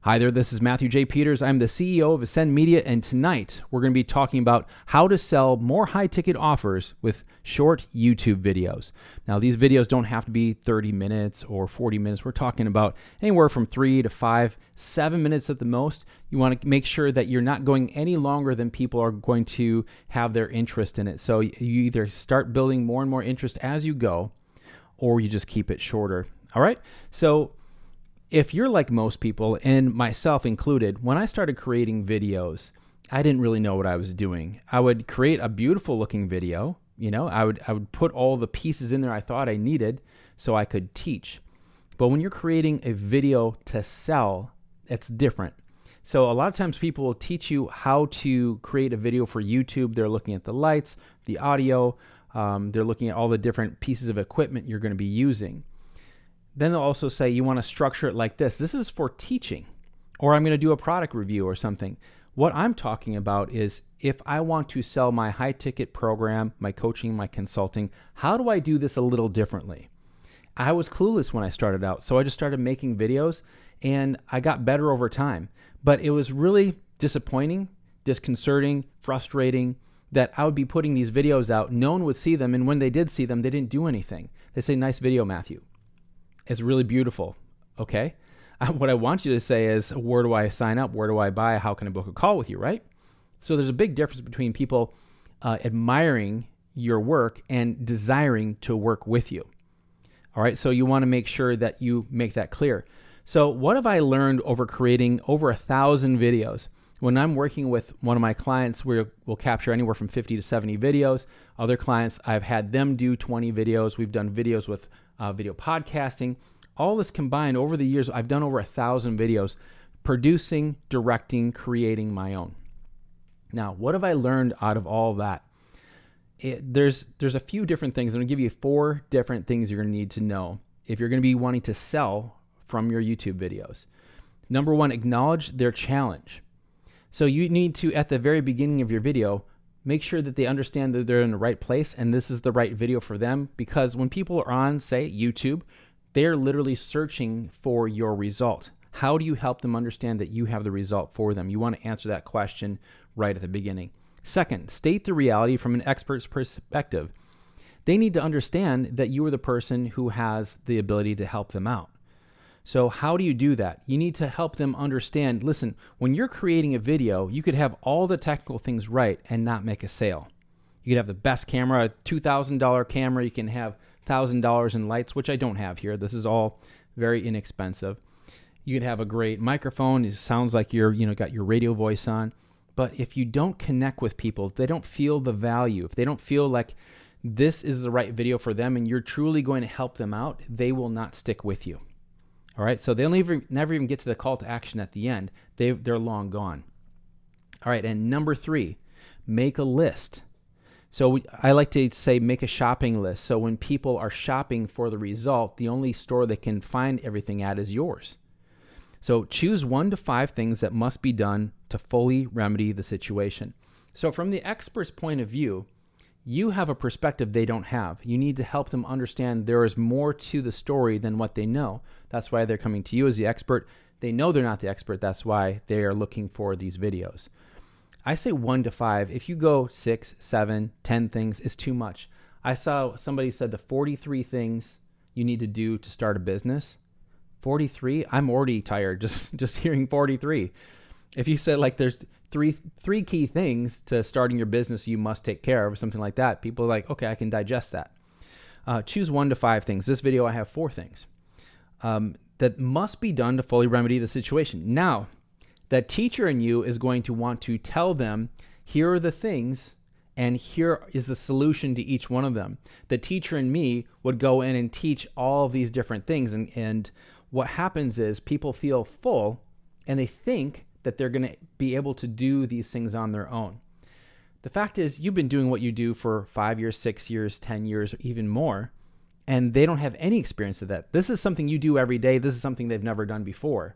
Hi there, this is Matthew J. Peters. I'm the CEO of Ascend Media, and tonight we're going to be talking about how to sell more high-ticket offers with short YouTube videos. Now, these videos don't have to be 30 minutes or 40 minutes. We're talking about anywhere from 3 to 5, 7 minutes at the most. You want to make sure that you're not going any longer than people are going to have their interest in it. So you either start building more and more interest as you go, or you just keep it shorter. All right? So if you're like most people, and myself included, when I started creating videos, I didn't really know what I was doing. I would create a beautiful looking video. I would put all the pieces in there I thought I needed so I could teach. But when you're creating a video to sell, it's different. So a lot of times people will teach you how to create a video for YouTube. They're looking at the lights, the audio, they're looking at all the different pieces of equipment you're going to be using. Then they'll also say you want to structure it like this. This is for teaching, or I'm going to do a product review or something. What I'm talking about is if I want to sell my high ticket program, my coaching, my consulting, how do I do this a little differently? I was clueless when I started out, so I just started making videos and I got better over time. But it was really disappointing, disconcerting, frustrating that I would be putting these videos out. No one would see them, and when they did see them, they didn't do anything. They say, "Nice video, Matthew. It's really beautiful." Okay. What I want you to say is, where do I sign up? Where do I buy? How can I book a call with you? Right? So there's a big difference between people admiring your work and desiring to work with you. All right. So you want to make sure that you make that clear. So what have I learned over creating over 1,000 videos? When I'm working with one of my clients, we'll capture anywhere from 50 to 70 videos. Other clients, I've had them do 20 videos. We've done videos with video podcasting. All this combined over the years, I've done over 1,000 videos, producing, directing, creating my own. Now, what have I learned out of all of that? There's a few different things. I'm going to give you 4 different things you're going to need to know if you're going to be wanting to sell from your YouTube videos. Number 1, acknowledge their challenge. So you need to, at the very beginning of your video, make sure that they understand that they're in the right place and this is the right video for them, because when people are on, say, YouTube, they're literally searching for your result. How do you help them understand that you have the result for them? You want to answer that question right at the beginning. Second, state the reality from an expert's perspective. They need to understand that you are the person who has the ability to help them out. So how do you do that? You need to help them understand, listen, when you're creating a video, you could have all the technical things right and not make a sale. You could have the best camera, a $2,000 camera. You can have $1,000 in lights, which I don't have here. This is all very inexpensive. You could have a great microphone. It sounds like you're, got your radio voice on. But if you don't connect with people, if they don't feel the value, if they don't feel like this is the right video for them and you're truly going to help them out, they will not stick with you. All right, so they'll never even get to the call to action at the end. They're long gone. All right, and number 3, make a list. So I like to say make a shopping list. So when people are shopping for the result, the only store they can find everything at is yours. So choose 1 to 5 things that must be done to fully remedy the situation. So from the expert's point of view, you have a perspective they don't have. You need to help them understand there is more to the story than what they know. That's why they're coming to you as the expert. They know they're not the expert. That's why they are looking for these videos. I say 1 to 5. If you go 6, 7, 10 things, it's too much. I saw somebody said the 43 things you need to do to start a business. 43? I'm already tired just hearing 43. If you said like there's three key things to starting your business you must take care of or something like that, people are like, okay, I can digest that. Choose 1 to 5 things. This video I have 4 things that must be done to fully remedy the situation. Now, that teacher in you is going to want to tell them, here are the things and here is the solution to each one of them. The teacher in me would go in and teach all of these different things, and what happens is people feel full and they think that they're going to be able to do these things on their own. The fact is, you've been doing what you do for 5 years, 6 years, 10 years, or even more, and they don't have any experience of that. This is something you do every day. This is something they've never done before.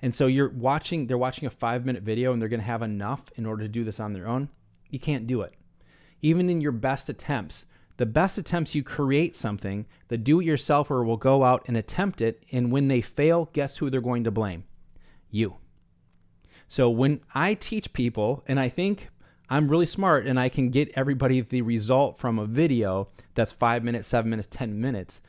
And so they're watching a 5-minute video and they're going to have enough in order to do this on their own. You can't do it. Even in your best attempts, the best attempts you create something, the do-it-yourselfer will go out and attempt it, and when they fail, guess who they're going to blame? You. So when I teach people, and I think I'm really smart and I can get everybody the result from a video that's 5 minutes, 7 minutes, 10 minutes,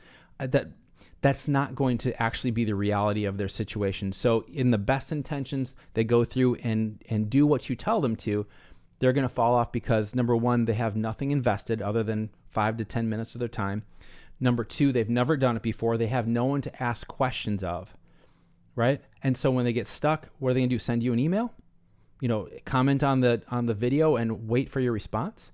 that's not going to actually be the reality of their situation. So in the best intentions, they go through and do what you tell them to, they're going to fall off because, number one, they have nothing invested other than 5 to 10 minutes of their time. Number two, they've never done it before. They have no one to ask questions of, right? And so when they get stuck, what are they going to do? Send you an email? Comment on the video and wait for your response?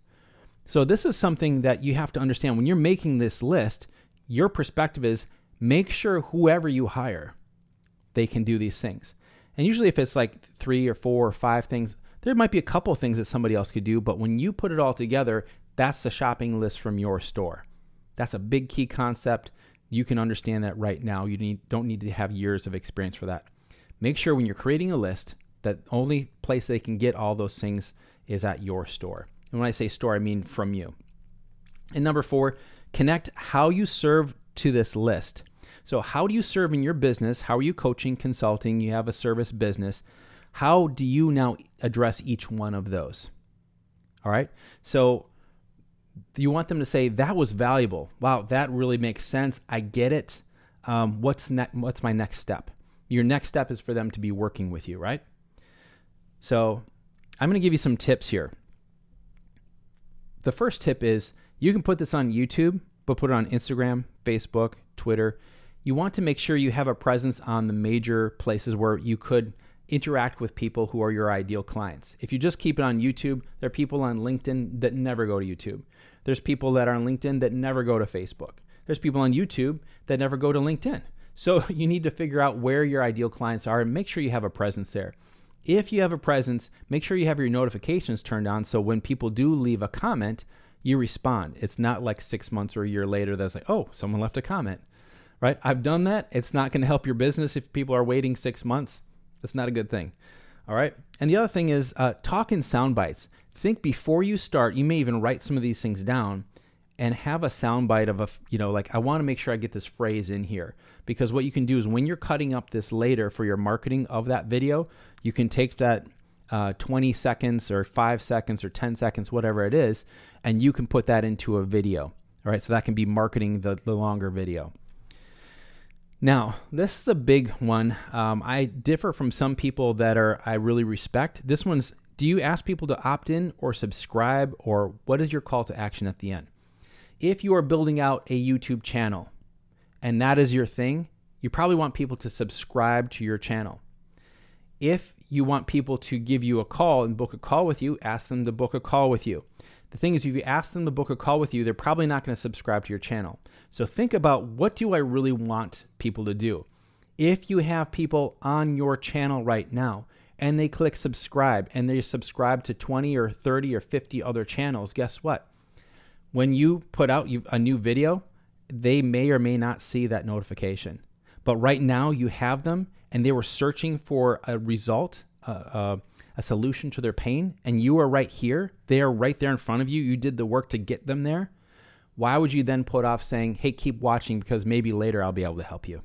So this is something that you have to understand. When you're making this list, your perspective is make sure whoever you hire, they can do these things. And usually if it's like 3 or 4 or 5 things, there might be a couple things that somebody else could do, but when you put it all together, that's the shopping list from your store. That's a big key concept. You can understand that right now. You don't need to have years of experience for that. Make sure when you're creating a list, that only place they can get all those things is at your store. And when I say store, I mean from you. And number 4, connect how you serve to this list. So how do you serve in your business? How are you coaching, consulting? You have a service business. How do you now address each one of those? All right. So you want them to say, that was valuable. Wow, that really makes sense. I get it. What's my next step? Your next step is for them to be working with you, right? So I'm going to give you some tips here. The first tip is you can put this on YouTube, but put it on Instagram, Facebook, Twitter. You want to make sure you have a presence on the major places where you could interact with people who are your ideal clients. If you just keep it on YouTube, there are people on LinkedIn that never go to YouTube. There's people that are on LinkedIn that never go to Facebook. There's people on YouTube that never go to LinkedIn. So you need to figure out where your ideal clients are and make sure you have a presence there. If you have a presence, make sure you have your notifications turned on so when people do leave a comment, you respond. It's not like 6 months or a year later that's like, oh, someone left a comment, right? I've done that. It's not going to help your business if people are waiting 6 months. That's not a good thing. All right. And the other thing is talk in sound bites. Think before you start, you may even write some of these things down and have a sound bite of I want to make sure I get this phrase in here, because what you can do is when you're cutting up this later for your marketing of that video, you can take that 20 seconds or 5 seconds or 10 seconds, whatever it is, and you can put that into a video. All right. So that can be marketing the longer video. Now, this is a big one. I differ from some people that I really respect. This one's, do you ask people to opt in or subscribe, or what is your call to action at the end? If you are building out a YouTube channel and that is your thing, you probably want people to subscribe to your channel. If you want people to give you a call and book a call with you, ask them to book a call with you. The thing is, if you ask them to book a call with you, they're probably not going to subscribe to your channel. So think about, what do I really want people to do? If you have people on your channel right now and they click subscribe and they subscribe to 20 or 30 or 50 other channels, guess what? When you put out a new video, they may or may not see that notification. But right now you have them and they were searching for a result, a solution to their pain, and you are right here. They are right there in front of you. You did the work to get them there. Why would you then put off saying, hey, keep watching because maybe later I'll be able to help you?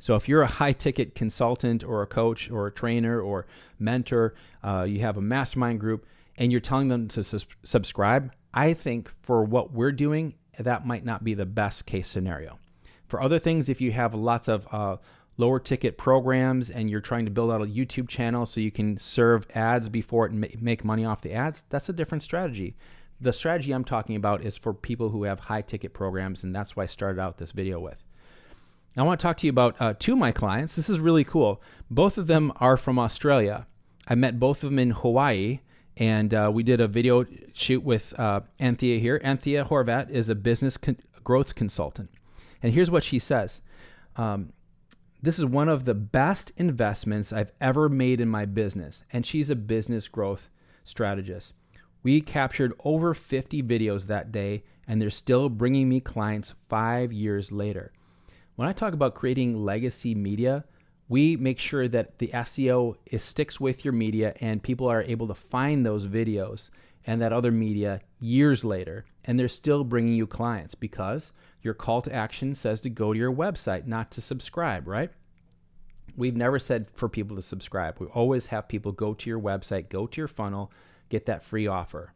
So if you're a high-ticket consultant or a coach or a trainer or mentor, you have a mastermind group, and you're telling them to subscribe, I think for what we're doing, that might not be the best case scenario. For other things, if you have lots of lower ticket programs and you're trying to build out a YouTube channel so you can serve ads before it and make money off the ads, that's a different strategy. The strategy I'm talking about is for people who have high ticket programs, and that's what I started out this video with. I want to talk to you about 2 of my clients. This is really cool. Both of them are from Australia. I met both of them in Hawaii, and we did a video shoot with Anthea here. Anthea Horvat is a business growth consultant. And here's what she says. This is one of the best investments I've ever made in my business. And she's a business growth strategist. We captured over 50 videos that day, and they're still bringing me clients 5 years later. When I talk about creating legacy media, we make sure that the SEO sticks with your media and people are able to find those videos and that other media years later, and they're still bringing you clients because your call to action says to go to your website, not to subscribe, right? We've never said for people to subscribe. We always have people go to your website, go to your funnel, get that free offer.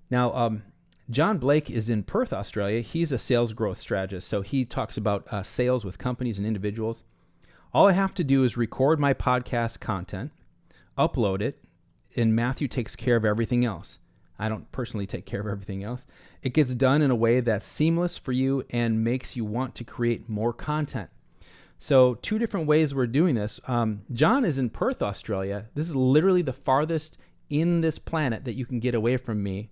Now, John Blake is in Perth, Australia. He's a sales growth strategist. So he talks about sales with companies and individuals. All I have to do is record my podcast content, upload it, and Matthew takes care of everything else. I don't personally take care of everything else. It gets done in a way that's seamless for you and makes you want to create more content. So 2 different ways we're doing this. John is in Perth, Australia. This is literally the farthest in this planet that you can get away from me.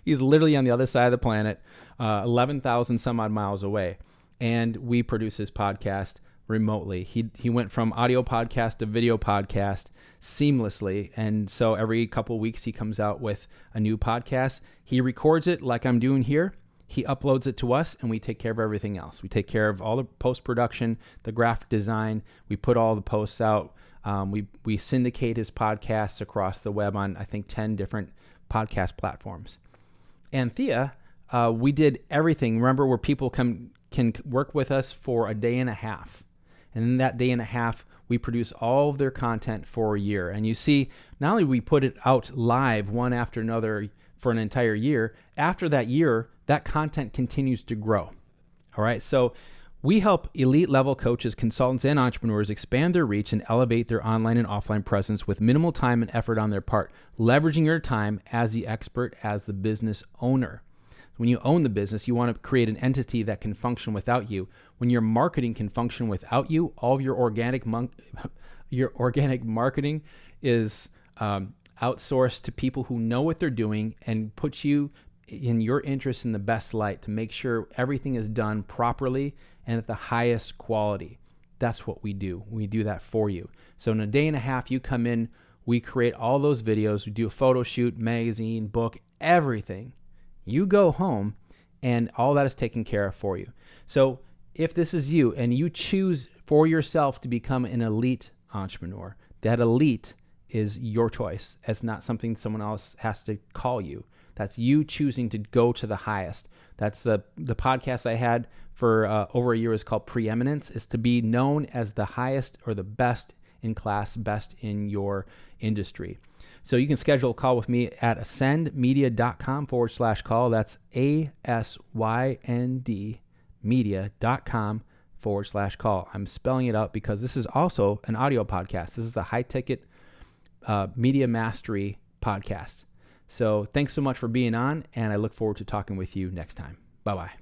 He's literally on the other side of the planet, 11,000 some odd miles away. And we produce his podcast remotely. He went from audio podcast to video podcast seamlessly. And so every couple of weeks he comes out with a new podcast. He records it like I'm doing here. He uploads it to us, and we take care of everything else. We take care of all the post-production, the graphic design. We put all the posts out. We syndicate his podcasts across the web on, I think, 10 different podcast platforms. And Thea, we did everything. Remember, where people can work with us for a day and a half. And in that day and a half, we produce all of their content for a year. And you see, not only we put it out live one after another for an entire year, after that year, that content continues to grow. All right. So we help elite level coaches, consultants, and entrepreneurs expand their reach and elevate their online and offline presence with minimal time and effort on their part, leveraging your time as the expert, as the business owner. When you own the business, you want to create an entity that can function without you. When your marketing can function without you, all of your organic marketing is outsourced to people who know what they're doing and put you in your interest in the best light to make sure everything is done properly and at the highest quality. That's what we do. We do that for you. So in a day and a half, you come in, we create all those videos, we do a photo shoot, magazine, book, everything. You go home and all that is taken care of for you. So if this is you and you choose for yourself to become an elite entrepreneur, that elite is your choice. It's not something someone else has to call you. That's you choosing to go to the highest. That's the podcast I had for over a year is called Preeminence, is to be known as the highest or the best in class, best in your industry. So you can schedule a call with me at asyndmedia.com/call. That's ASYND media.com/call. I'm spelling it out because this is also an audio podcast. This is the High Ticket Media Mastery podcast. So thanks so much for being on, and I look forward to talking with you next time. Bye-bye.